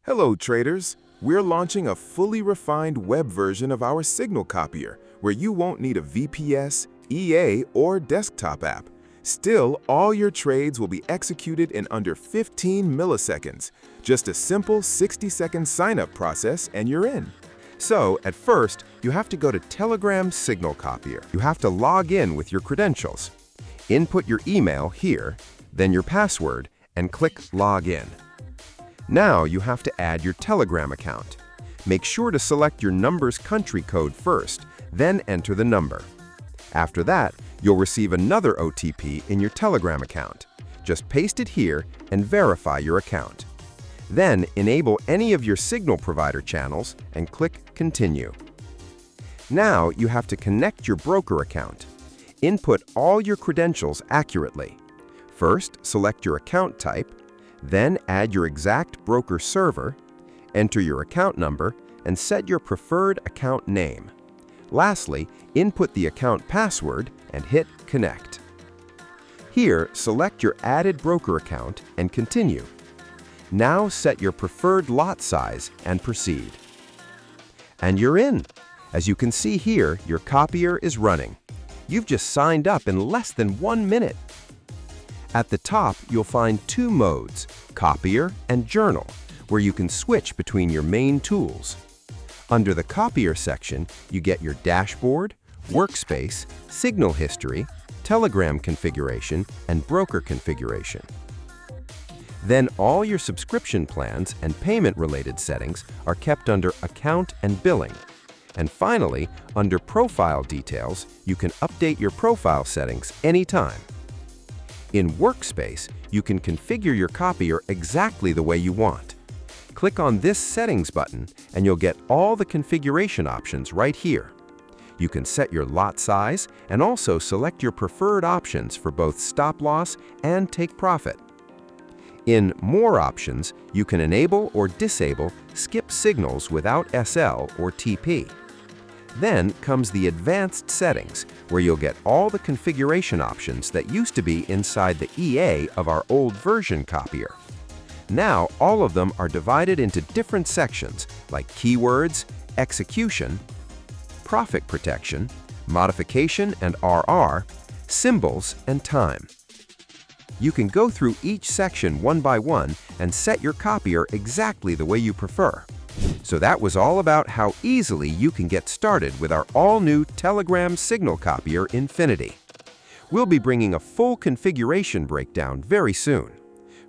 Hello traders! We're launching a fully refined web version of our Signal copier where you won't need a VPS, EA, or desktop app. Still, all your trades will be executed in under 15 milliseconds. Just a simple 60-second sign-up process and you're in. So, at first, you have to go to Telegram Signal Copier. You have to log in with your credentials. Input your email here, then your password, and click Log In. Now you have to add your Telegram account. Make sure to select your number's country code first, then enter the number. After that, you'll receive another OTP in your Telegram account. Just paste it here and verify your account. Then enable any of your Signal provider channels and click Continue. Now you have to connect your broker account. Input all your credentials accurately. First, select your account type, then add your exact broker server, enter your account number, and set your preferred account name. Lastly, input the account password and hit Connect. Here, select your added broker account and continue. Now set your preferred lot size and proceed. And you're in! As you can see here, your copier is running. You've just signed up in less than 1 minute. At the top, you'll find two modes, Copier and Journal, where you can switch between your main tools. Under the Copier section, you get your dashboard, workspace, signal history, Telegram configuration, and broker configuration. Then all your subscription plans and payment-related settings are kept under Account and Billing. And finally, under Profile Details, you can update your profile settings anytime. In Workspace, you can configure your copier exactly the way you want. Click on this Settings button and you'll get all the configuration options right here. You can set your lot size and also select your preferred options for both stop loss and take profit. In More Options, you can enable or disable skip signals without SL or TP. Then comes the Advanced Settings, where you'll get all the configuration options that used to be inside the EA of our old version copier. Now, all of them are divided into different sections like Keywords, Execution, Profit Protection, Modification and RR, Symbols, and Time. You can go through each section one by one and set your copier exactly the way you prefer. So that was all about how easily you can get started with our all-new Telegram Signal Copier Infinity. We'll be bringing a full configuration breakdown very soon.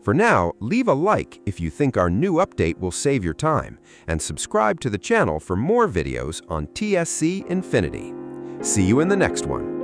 For now, leave a like if you think our new update will save your time, and subscribe to the channel for more videos on TSC Infinity. See you in the next one.